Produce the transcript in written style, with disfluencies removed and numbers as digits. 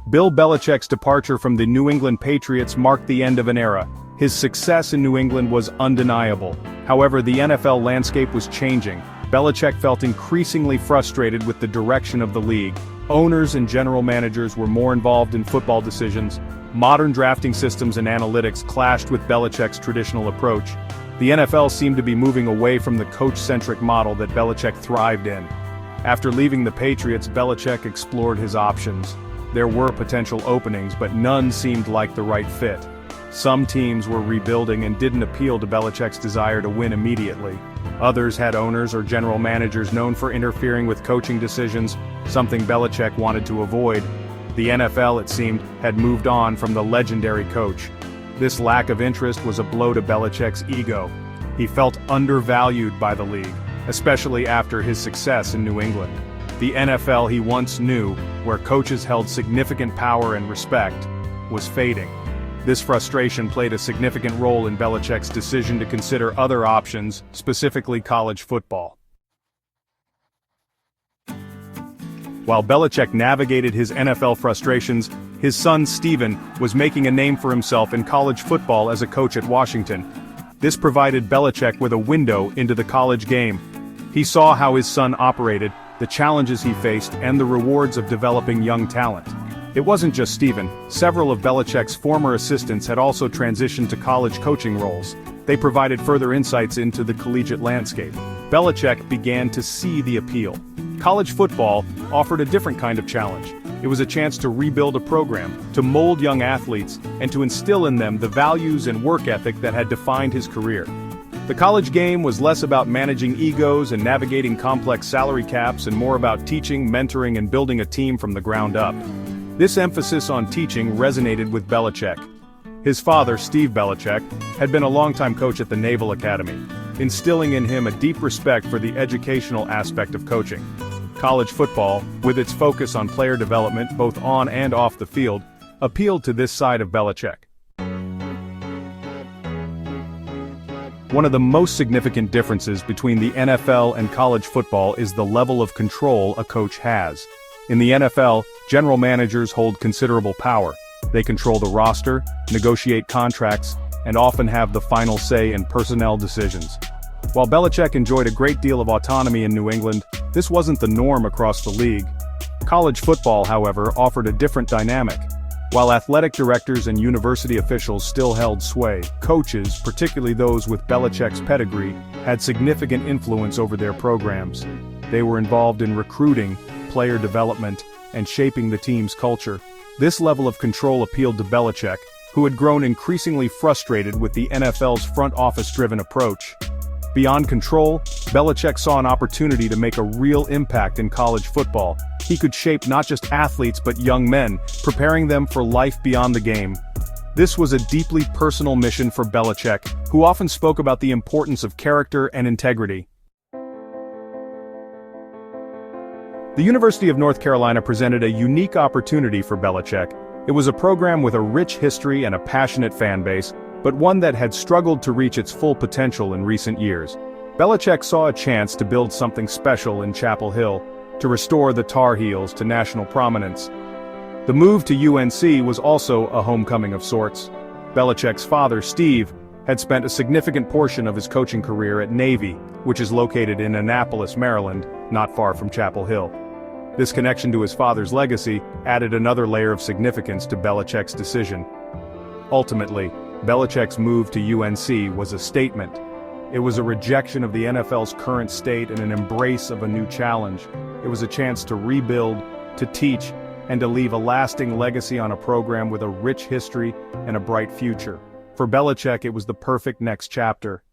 Bill Belichick's departure from the New England Patriots marked the end of an era. His success in New England was undeniable. However, the NFL landscape was changing. Belichick felt increasingly frustrated with the direction of the league. Owners and general managers were more involved in football decisions. Modern drafting systems and analytics clashed with Belichick's traditional approach. The NFL seemed to be moving away from the coach-centric model that Belichick thrived in. After leaving the Patriots, Belichick explored his options. There were potential openings, but none seemed like the right fit. Some teams were rebuilding and didn't appeal to Belichick's desire to win immediately. Others had owners or general managers known for interfering with coaching decisions, something Belichick wanted to avoid. The NFL, it seemed, had moved on from the legendary coach. This lack of interest was a blow to Belichick's ego. He felt undervalued by the league, especially after his success in New England. The NFL he once knew, where coaches held significant power and respect, was fading. This frustration played a significant role in Belichick's decision to consider other options, specifically college football. While Belichick navigated his NFL frustrations, his son Steven was making a name for himself in college football as a coach at Washington. This provided Belichick with a window into the college game. He saw how his son operated, the challenges he faced, and the rewards of developing young talent. It wasn't just Steven. Several of Belichick's former assistants had also transitioned to college coaching roles. They provided further insights into the collegiate landscape. Belichick began to see the appeal. College football offered a different kind of challenge. It was a chance to rebuild a program, to mold young athletes, and to instill in them the values and work ethic that had defined his career. The college game was less about managing egos and navigating complex salary caps and more about teaching, mentoring, and building a team from the ground up. This emphasis on teaching resonated with Belichick. His father, Steve Belichick, had been a longtime coach at the Naval Academy, instilling in him a deep respect for the educational aspect of coaching. College football, with its focus on player development both on and off the field, appealed to this side of Belichick. One of the most significant differences between the NFL and college football is the level of control a coach has. In the NFL, general managers hold considerable power. They control the roster, negotiate contracts, and often have the final say in personnel decisions. While Belichick enjoyed a great deal of autonomy in New England, this wasn't the norm across the league. College football, however, offered a different dynamic. While athletic directors and university officials still held sway, coaches, particularly those with Belichick's pedigree, had significant influence over their programs. They were involved in recruiting, player development, and shaping the team's culture. This level of control appealed to Belichick, who had grown increasingly frustrated with the NFL's front office-driven approach. Beyond control, Belichick saw an opportunity to make a real impact in college football. He could shape not just athletes but young men, preparing them for life beyond the game. This was a deeply personal mission for Belichick, who often spoke about the importance of character and integrity. The University of North Carolina presented a unique opportunity for Belichick. It was a program with a rich history and a passionate fan base, but one that had struggled to reach its full potential in recent years. Belichick saw a chance to build something special in Chapel Hill, to restore the Tar Heels to national prominence. The move to UNC was also a homecoming of sorts. Belichick's father, Steve, had spent a significant portion of his coaching career at Navy, which is located in Annapolis, Maryland, not far from Chapel Hill. This connection to his father's legacy added another layer of significance to Belichick's decision. Ultimately, Belichick's move to UNC was a statement. It was a rejection of the NFL's current state and an embrace of a new challenge. It was a chance to rebuild, to teach, and to leave a lasting legacy on a program with a rich history and a bright future. For Belichick, it was the perfect next chapter.